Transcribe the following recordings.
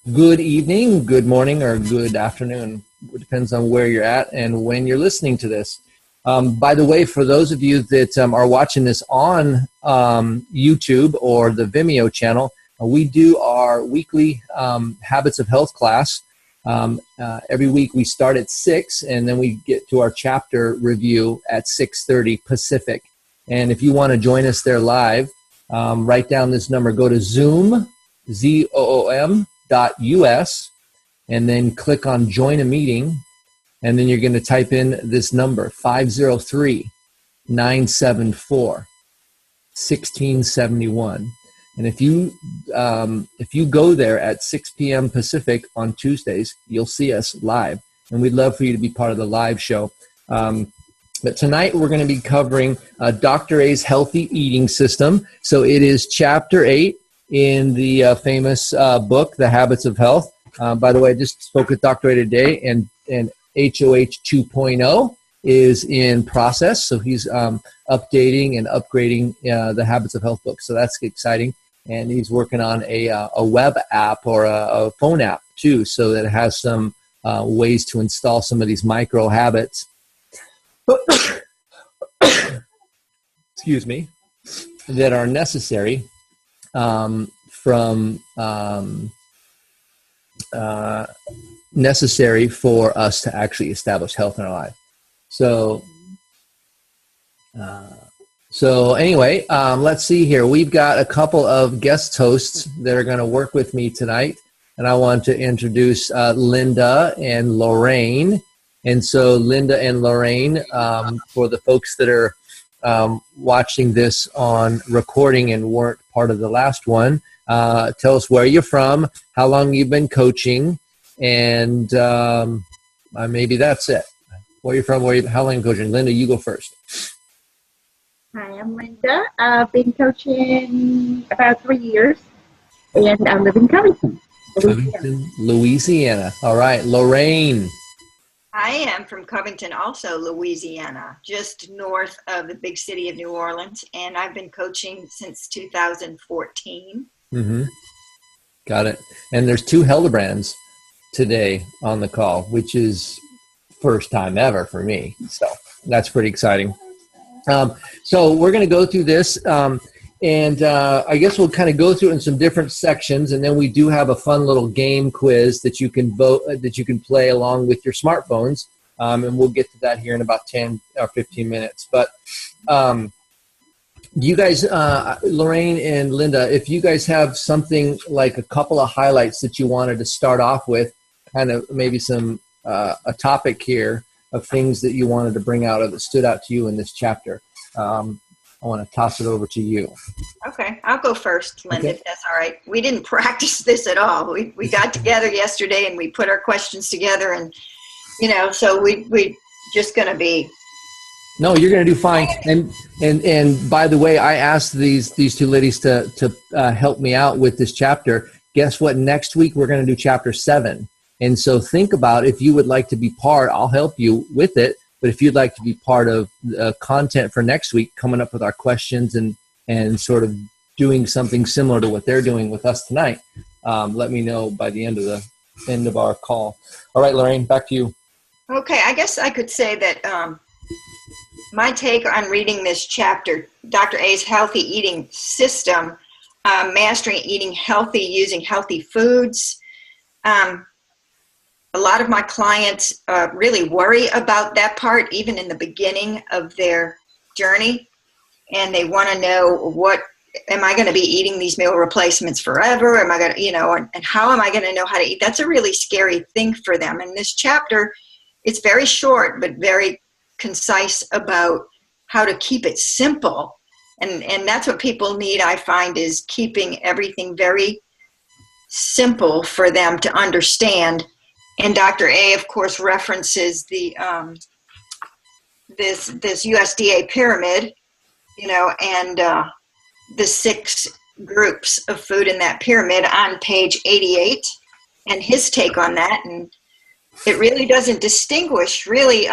Good evening, good morning, or good afternoon. It depends on where you're at and when you're listening to this. By the way, for those of you that are watching this on YouTube or the Vimeo channel, we do our weekly Habits of Health class. Every week we start at 6, and then we get to our chapter review at 6:30 Pacific. And if you want to join us there live, write down this number. Go to Zoom, ZOOM.us, and then click on Join a Meeting, and then you're going to type in this number, 503-974-1671. And if you go there at 6 p.m. Pacific on Tuesdays, you'll see us live, and we'd love for you to be part of the live show. But tonight we're going to be covering Dr. A's Healthy Eating System. So it is Chapter 8 in the famous book, The Habits of Health. By the way, I just spoke with Dr. A today, and HOH 2.0 is in process. So he's updating and upgrading the Habits of Health book. So that's exciting. And he's working on a web app or a phone app too, so that it has some ways to install some of these micro habits. Excuse me, that are necessary necessary for us to actually establish health in our life. So anyway, let's see here. We've got a couple of guest hosts that are going to work with me tonight, and I want to introduce Linda and Lorraine. And so Linda and Lorraine, for the folks that are watching this on recording and weren't part of the last one, tell us where you're from, how long you've been coaching, and maybe that's it. Where you're from, how long you've been coaching. Linda, you go first. Hi, I'm Linda. I've been coaching about 3 years, and I live in Covington, Louisiana. All right, Lorraine. I am from Covington, also Louisiana, just north of the big city of New Orleans, and I've been coaching since 2014. Mm-hmm. Got it. And there's 2 Hildebrands today on the call, which is first time ever for me. So that's pretty exciting. So we're going to go through this, and I guess we'll kind of go through it in some different sections, and then we do have a fun little game quiz that you can play along with your smartphones, and we'll get to that here in about 10 or 15 minutes. But you guys, Lorraine and Linda, if you guys have something like a couple of highlights that you wanted to start off with, kind of maybe some a topic here of things that you wanted to bring out or that stood out to you in this chapter. I want to toss it over to you. Okay, I'll go first, Linda, Okay. if that's all right. We didn't practice this at all. We got together yesterday and we put our questions together, and so we just going to be. No, you're going to do fine. And by the way, I asked these 2 ladies to help me out with this chapter. Guess what? Next week we're going to do chapter 7. And so think about, if you would like to be part, I'll help you with it. But if you'd like to be part of the content for next week, coming up with our questions and sort of doing something similar to what they're doing with us tonight, let me know by the end of our call. All right, Lorraine, back to you. Okay, I guess I could say that my take on reading this chapter, Dr. A's Healthy Eating System, Mastering Eating Healthy Using Healthy Foods. A lot of my clients really worry about that part, even in the beginning of their journey. And they want to know, am I going to be eating these meal replacements forever? Am I going to, and how am I going to know how to eat? That's a really scary thing for them. And this chapter, it's very short, but very concise about how to keep it simple. And that's what people need, I find, is keeping everything very simple for them to understand. And Dr. A, of course, references the this USDA pyramid, and the 6 groups of food in that pyramid on page 88, and his take on that. And it really doesn't distinguish really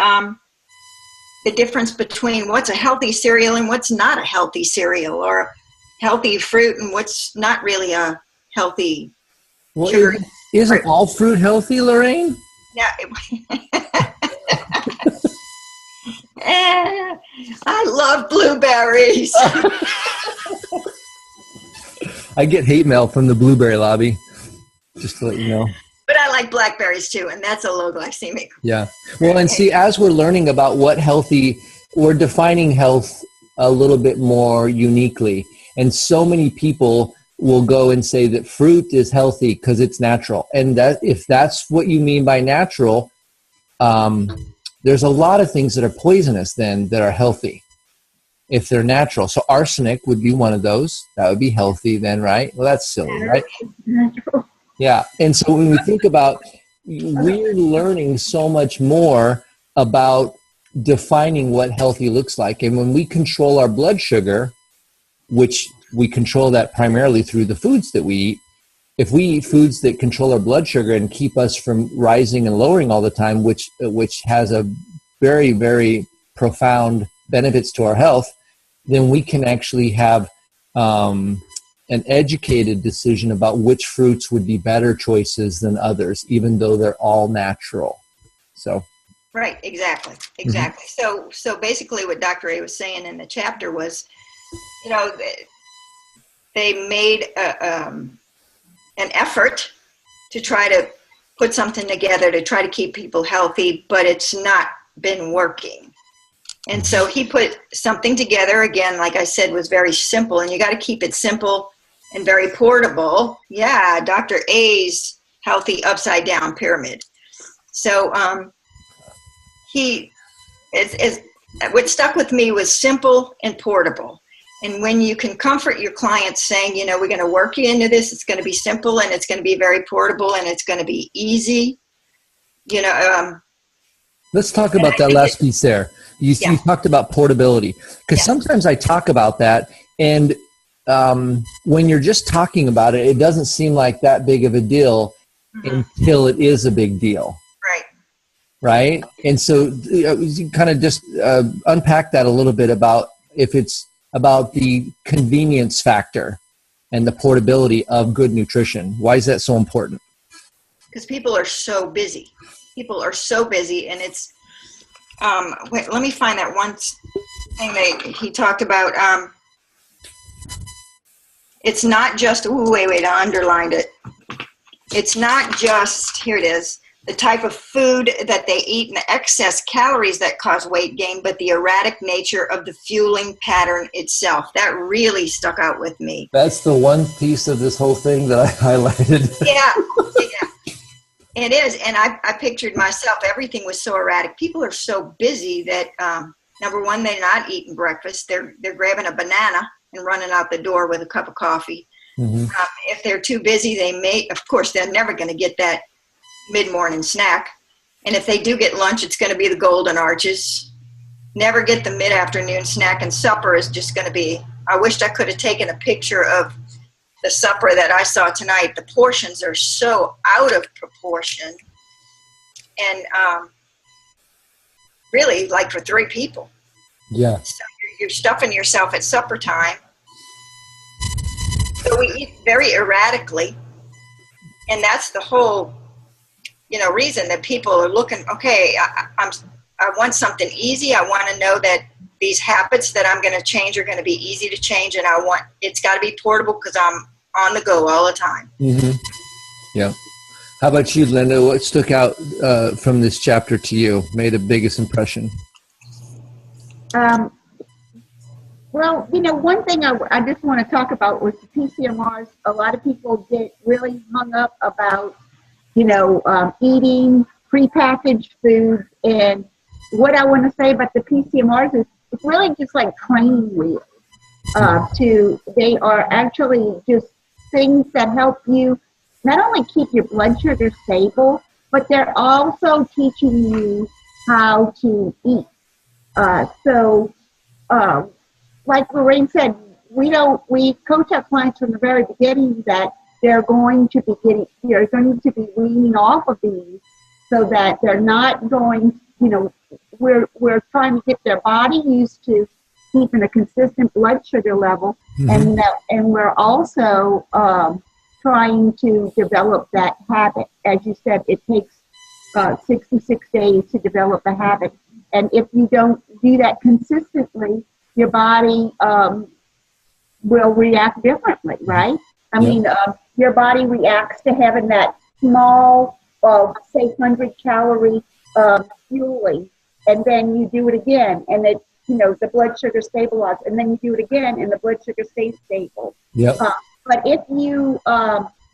the difference between what's a healthy cereal and what's not a healthy cereal, or healthy fruit and what's not really a healthy sugar. Isn't all fruit healthy, Lorraine? Yeah. I love blueberries. I get hate mail from the blueberry lobby, just to let you know. But I like blackberries too, and that's a low glycemic. Yeah. Well, and see, as we're learning about what healthy, we're defining health a little bit more uniquely. And so many people will go and say that fruit is healthy because it's natural. And that if that's what you mean by natural, there's a lot of things that are poisonous then that are healthy if they're natural. So arsenic would be one of those. That would be healthy then, right? Well, that's silly, right? Natural. Yeah. And so when we think about, we're learning so much more about defining what healthy looks like. And when we control our blood sugar, which we control that primarily through the foods that we eat, if we eat foods that control our blood sugar and keep us from rising and lowering all the time, which has a very, very profound benefits to our health, then we can actually have an educated decision about which fruits would be better choices than others, even though they're all natural. So, right, exactly. So basically, what Dr. A was saying in the chapter was, they made an effort to try to put something together to try to keep people healthy, but it's not been working. And so he put something together, again, like I said, was very simple, and you got to keep it simple and very portable. Yeah, Dr. A's healthy upside down pyramid. So what stuck with me was simple and portable. And when you can comfort your clients saying, we're going to work you into this, it's going to be simple and it's going to be very portable and it's going to be easy, let's talk about that last piece there. You talked about portability, because sometimes I talk about that, and when you're just talking about it, it doesn't seem like that big of a deal until it is a big deal. Right? And so you kind of just unpack that a little bit about if it's about the convenience factor and the portability of good nutrition. Why is that so important? Because people are so busy. And it's, wait, let me find that one thing that he talked about. It's not just, I underlined it. It's not just, here it is, the type of food that they eat and the excess calories that cause weight gain, but the erratic nature of the fueling pattern itself. That really stuck out with me. That's the one piece of this whole thing that I highlighted. Yeah. It is. And I pictured myself, everything was so erratic. People are so busy that, number one, they're not eating breakfast. They're grabbing a banana and running out the door with a cup of coffee. Mm-hmm. If they're too busy, of course, they're never going to get that mid-morning snack. And if they do get lunch, it's going to be the golden arches. Never get the mid-afternoon snack, and supper is just going to be, I wished I could have taken a picture of the supper that I saw tonight. The portions are so out of proportion. And really, like for 3 people. Yeah. So you're stuffing yourself at supper time. So we eat very erratically. And that's the whole reason that people are looking, okay, I want something easy. I want to know that these habits that I'm going to change are going to be easy to change, and it's got to be portable because I'm on the go all the time. Mm-hmm. Yeah. How about you, Linda? What stuck out from this chapter to you, made the biggest impression? Well, one thing I just want to talk about was the PCMRs. A lot of people get really hung up about eating prepackaged foods. And what I want to say about the PCMRs is it's really just like training wheels. They are actually just things that help you not only keep your blood sugar stable, but they're also teaching you how to eat. Like Lorraine said, we coach our clients from the very beginning that they're going to be weaning off of these so that they're not going, we're trying to get their body used to keeping a consistent blood sugar level. Mm-hmm. And we're also trying to develop that habit. As you said, it takes 66 days to develop a habit. And if you don't do that consistently, your body will react differently, right? I mean, your body reacts to having that small, say, 100-calorie fueling, and then you do it again, and it, the blood sugar stabilizes, and then you do it again, and the blood sugar stays stable. Yep. But if you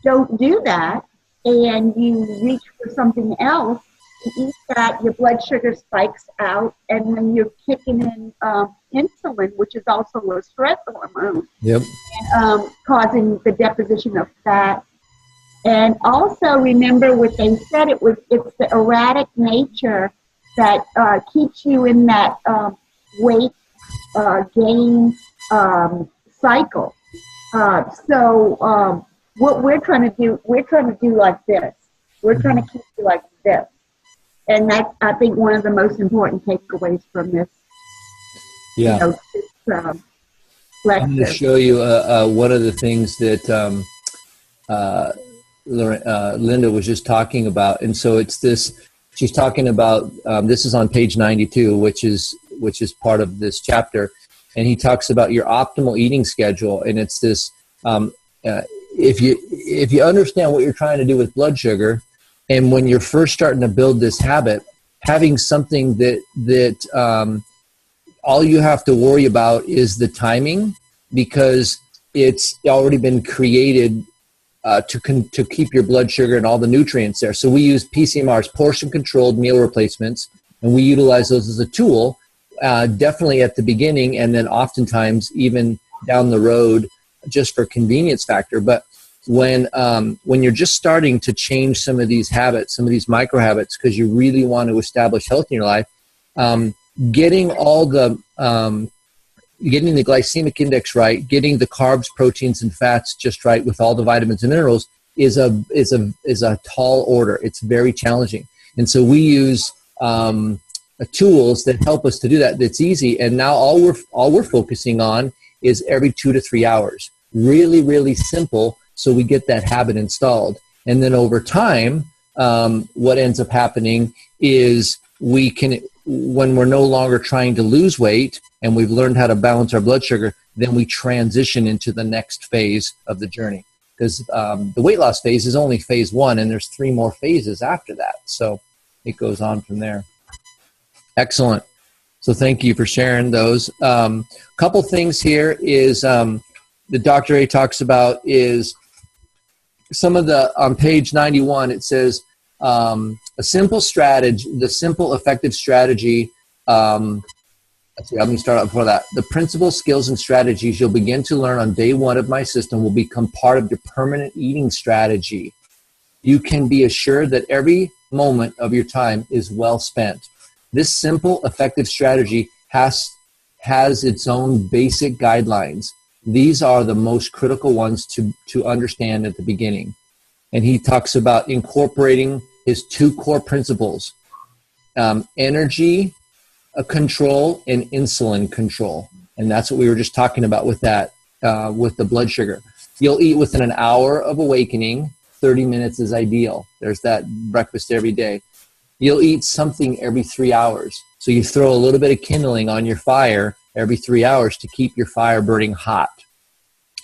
don't do that, and you reach for something else, you eat that, your blood sugar spikes out, and then you're kicking in insulin, which is also a stress hormone, yep, and, causing the deposition of fat. And also remember what they said, it's the erratic nature that keeps you in that weight gain cycle. So what we're trying to do like this. We're trying to keep you like this. And that's, I think, one of the most important takeaways from this. yeah. This I'm lecture. going to show you one of the things that Linda was just talking about. And so it's this, she's talking about, this is on page 92, which is part of this chapter. And he talks about your optimal eating schedule. And it's this, if you understand what you're trying to do with blood sugar, and when you're first starting to build this habit, having something that all you have to worry about is the timing, because it's already been created to keep your blood sugar and all the nutrients there. So we use PCMRs, portion-controlled meal replacements, and we utilize those as a tool, definitely at the beginning, and then oftentimes even down the road, just for convenience factor. But when you're just starting to change some of these habits, some of these micro habits, because you really want to establish health in your life, getting the glycemic index right, getting the carbs, proteins, and fats just right with all the vitamins and minerals is a tall order. It's very challenging, and so we use tools that help us to do that. That's easy, and now all we're focusing on is every 2 to 3 hours. Really, really simple. So we get that habit installed, and then over time, what ends up happening is we can, when we're no longer trying to lose weight and we've learned how to balance our blood sugar, then we transition into the next phase of the journey. Because the weight loss phase is only phase 1, and there's 3 more phases after that. So it goes on from there. Excellent. So thank you for sharing those. Couple things here is the Dr. A talks about is some of the, on page 91, it says a simple strategy, the simple effective strategy. Let's see, I'm going to start out before that. The principles, skills, and strategies you'll begin to learn on day 1 of my system will become part of your permanent eating strategy. You can be assured that every moment of your time is well spent. This simple, effective strategy has its own basic guidelines. These are the most critical ones to understand at the beginning. And he talks about incorporating his 2 core principles, energy control and insulin control. And that's what we were just talking about with that, with the blood sugar. You'll eat within an hour of awakening. 30 minutes is ideal. There's that breakfast every day. You'll eat something every 3 hours. So you throw a little bit of kindling on your fire every 3 hours to keep your fire burning hot.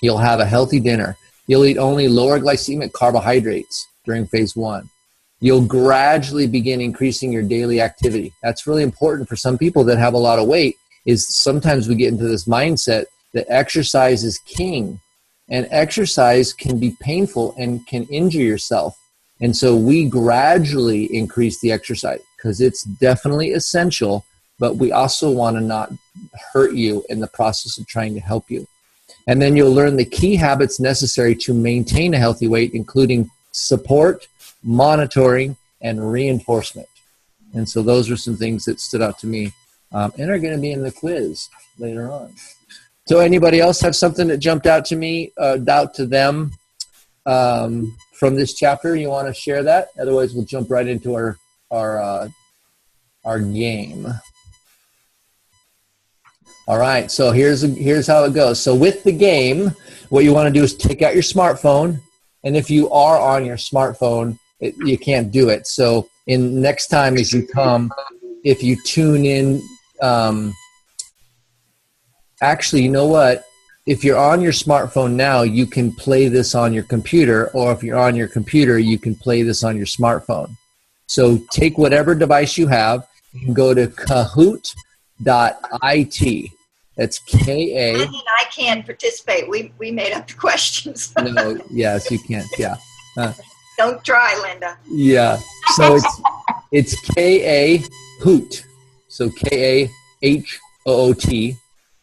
You'll have a healthy dinner. You'll eat only lower glycemic carbohydrates during phase 1. You'll gradually begin increasing your daily activity. That's really important for some people that have a lot of weight, is sometimes we get into this mindset that exercise is king, and exercise can be painful and can injure yourself. And so we gradually increase the exercise because it's definitely essential, but we also want to not hurt you in the process of trying to help you. And then you'll learn the key habits necessary to maintain a healthy weight, including support, monitoring, and reinforcement. And so those are some things that stood out to me and are going to be in the quiz later on. So anybody else have something that jumped out to me, out to them from this chapter? You want to share that? Otherwise, we'll jump right into our game. All right, so here's how it goes. So with the game, what you want to do is take out your smartphone And if you are on your smartphone, you can't do it. So next time as you come, if you tune in, actually, you know what? If you're on your smartphone now, you can play this on your computer, or if you're on your computer, you can play this on your smartphone. So take whatever device you have, you can go to kahoot.it. That's K-A. And I can't participate. We made up the questions. No, yes, you can't. Yeah. Don't try, Linda. Yeah. So it's K-A hoot. So K-A-H-O-O-T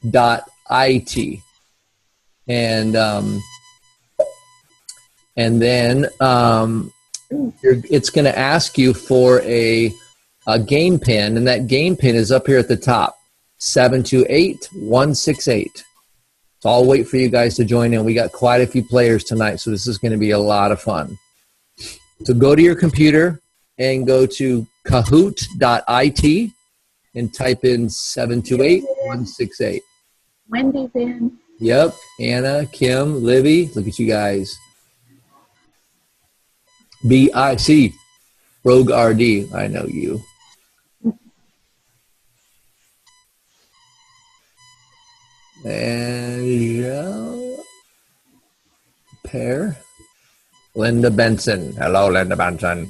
.it. And then it's going to ask you for a game pin, and that game pin is up here at the top, 728168. So I'll wait for you guys to join in. We got quite a few players tonight, so this is going to be a lot of fun. So go to your computer and go to kahoot.it and type in 728168. Wendy's in. Yep. Anna, Kim, Libby. Look at you guys. B-I-C. Rogue RD. I know you. And Pear. Linda Benson. Hello, Linda Benson.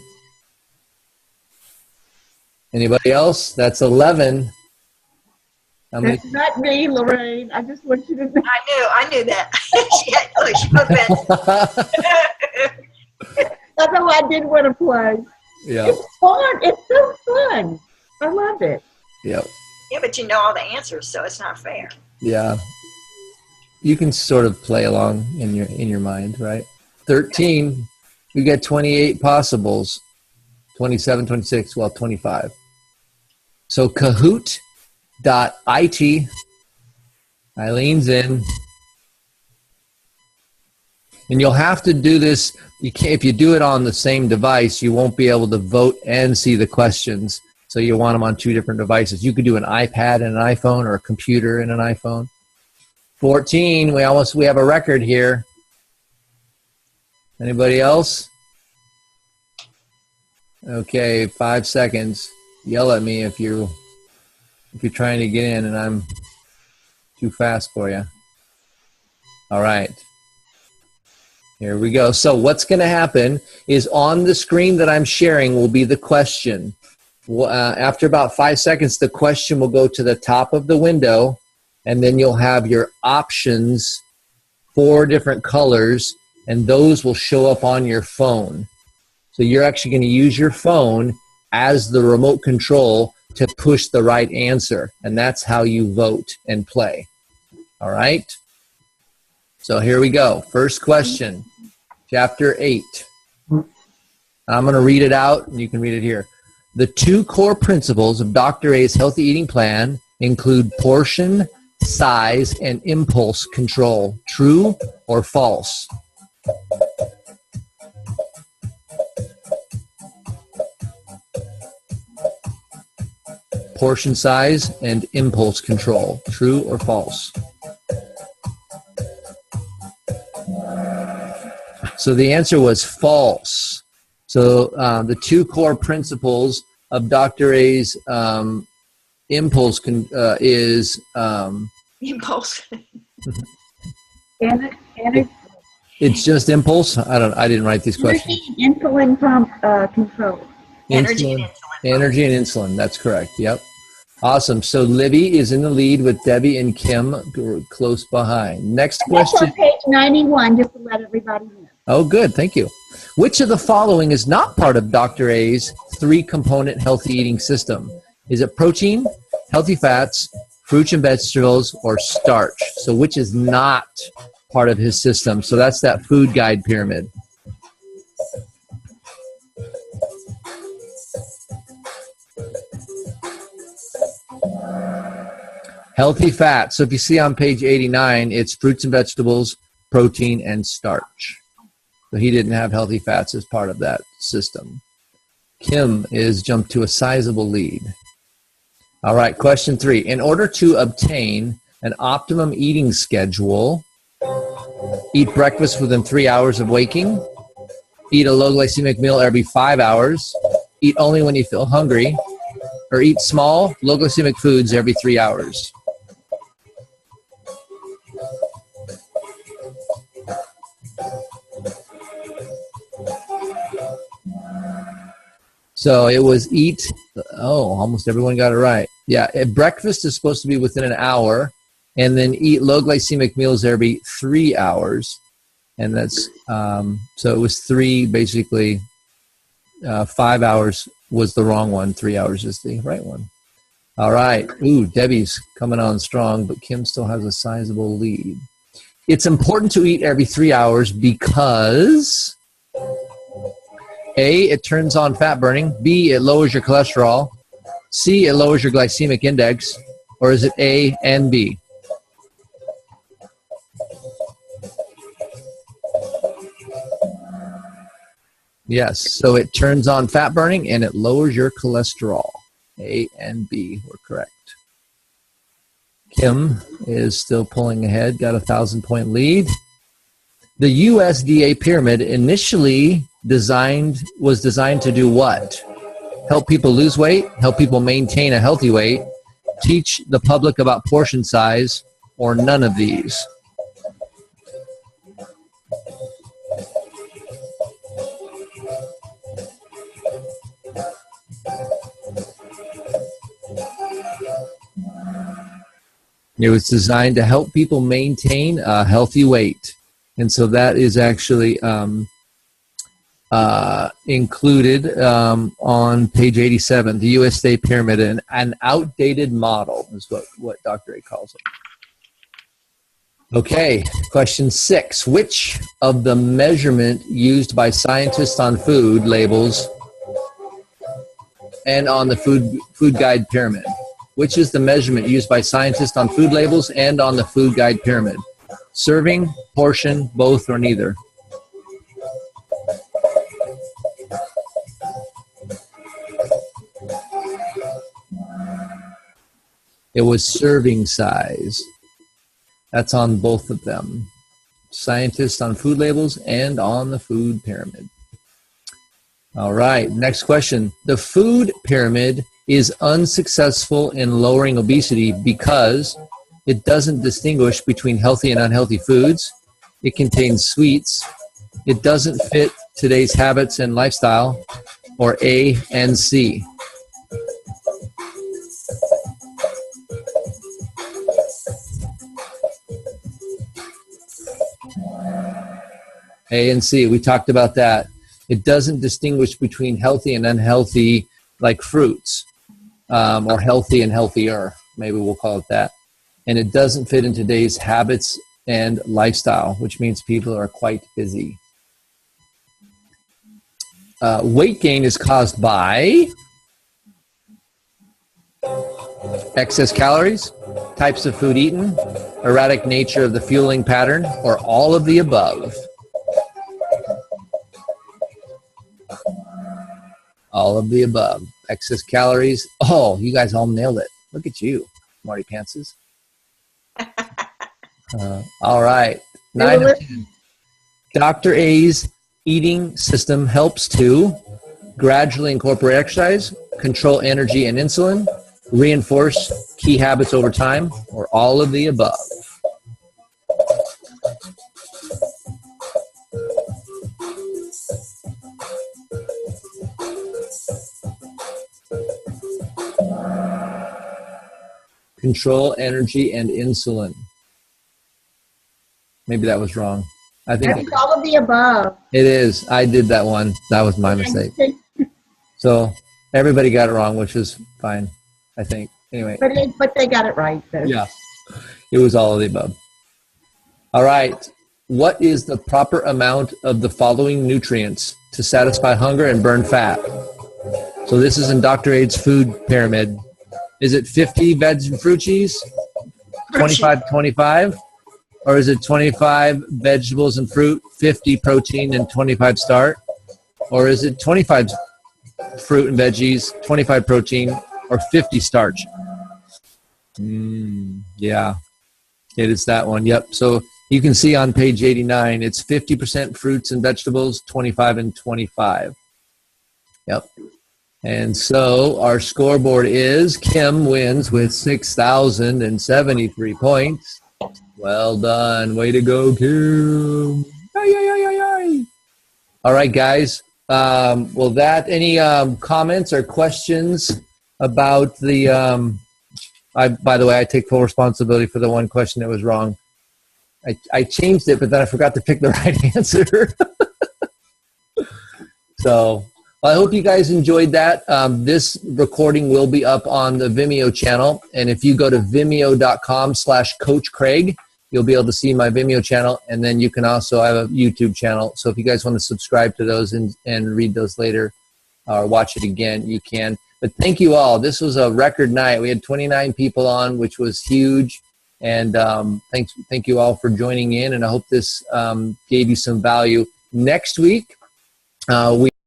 Anybody else? That's 11. That's not me, Lorraine. I just want you to know. I knew that. she put That's how I did want to play. Yeah. It's fun. It's so fun. I love it. Yep. Yeah, but you know all the answers, so it's not fair. Yeah. You can sort of play along in your mind, right? 13. We got 28 possibles. 27, 26, 25. So Kahoot.it. Eileen's in. And you'll have to do this. You can't, if you do it on the same device, you won't be able to vote and see the questions. So you want them on two different devices. You could do an iPad and an iPhone, or a computer and an iPhone. 14, we have a record here. Anybody else? Okay, 5 seconds. Yell at me if you're trying to get in and I'm too fast for you. All right. Here we go. So what's going to happen is on the screen that I'm sharing will be the question. After about 5 seconds, the question will go to the top of the window, and then you'll have your options, 4 different colors, and those will show up on your phone. So you're actually going to use your phone as the remote control to push the right answer, and that's how you vote and play. All right? So here we go. First question, chapter 8. I'm going to read it out, and you can read it here. The 2 core principles of Dr. A's healthy eating plan include portion, size, and impulse control. True or false? Portion size and impulse control. True or false? So the answer was false. So the 2 core principles of Dr. A's impulse is Impulse. It's just impulse. I didn't write these questions. Insulin control. Energy and insulin. Energy and insulin. That's correct. Yep. Awesome. So Libby is in the lead with Debbie and Kim close behind. Next question. That's on page 91, just to let everybody know. Oh, good. Thank you. Which of the following is not part of Dr. A's 3-component healthy eating system? Is it protein, healthy fats, fruits and vegetables, or starch? So which is not part of his system? So that's that food guide pyramid. Healthy fat. So if you see on page 89, it's fruits and vegetables, protein, and starch. So he didn't have healthy fats as part of that system. Kim is jumped to a sizable lead. All right, question 3. In order to obtain an optimum eating schedule, eat breakfast within 3 hours of waking, Eat a low glycemic meal every 5 hours. Eat only when you feel hungry. Or eat small, low glycemic foods every 3 hours. So it was eat, almost everyone got it right. Yeah, breakfast is supposed to be within an hour, and then eat low glycemic meals every 3 hours. And that's, so it was 3, basically, 5 hours was the wrong one. 3 hours is the right one. All right. Ooh, Debbie's coming on strong, but Kim still has a sizable lead. It's important to eat every 3 hours because A, it turns on fat burning. B, it lowers your cholesterol. C, it lowers your glycemic index. Or is it A and B? Yes, so it turns on fat burning and it lowers your cholesterol. A and B were correct. Kim is still pulling ahead, got a 1,000-point lead. The USDA pyramid initially was designed to do what? Help people lose weight, help people maintain a healthy weight, teach the public about portion size, or none of these. It was designed to help people maintain a healthy weight. And so that is actually included on page 87, the USDA pyramid, an outdated model is what Dr. A calls it. Okay, question 6. Which of the measurement used by scientists on food labels and on the food guide pyramid? Which is the measurement used by scientists on food labels and on the food guide pyramid? Serving, portion, both, or neither? It was serving size. That's on both of them. Scientists on food labels and on the food pyramid. All right, next question. The food pyramid is unsuccessful in lowering obesity because it doesn't distinguish between healthy and unhealthy foods. It contains sweets. It doesn't fit today's habits and lifestyle, or A and C. A and C, we talked about that. It doesn't distinguish between healthy and unhealthy, like fruits, or healthy and healthier, maybe we'll call it that. And it doesn't fit in today's habits and lifestyle, which means people are quite busy. Weight gain is caused by excess calories, types of food eaten, erratic nature of the fueling pattern, or all of the above. All of the above. Excess calories. Oh, you guys all nailed it. Look at you, Marty Pantses. All right. 9 of 10. Dr. A's eating system helps to gradually incorporate exercise, control energy and insulin, reinforce key habits over time, or all of the above. Control energy and insulin. Maybe that was wrong. I think that's all of the above. It is. I did that one. That was my mistake. So everybody got it wrong, which is fine, I think. Anyway. But they got it right. So. Yeah. It was all of the above. All right. What is the proper amount of the following nutrients to satisfy hunger and burn fat? So this is in Dr. A's food pyramid. Is it 50 veg and fruit cheese, 25-25? Or is it 25 vegetables and fruit, 50 protein, and 25 starch? Or is it 25 fruit and veggies, 25 protein, or 50 starch? Yeah, it is that one. Yep. So You can see on page 89, it's 50% fruits and vegetables, 25 and 25. Yep. And so our scoreboard is Kim wins with 6,073 points. Well done. Way to go, Kim. All right, guys. Well, any comments or questions about the by the way, I take full responsibility for the one question that was wrong. I changed it, but then I forgot to pick the right answer. So I hope you guys enjoyed that. This recording will be up on the Vimeo channel. And if you go to vimeo.com/Coach Craig, you'll be able to see my Vimeo channel. And then you can also have a YouTube channel. So if you guys want to subscribe to those and read those later or watch it again, you can. But thank you all. This was a record night. We had 29 people on, which was huge. And thank you all for joining in. And I hope this gave you some value. Next week, we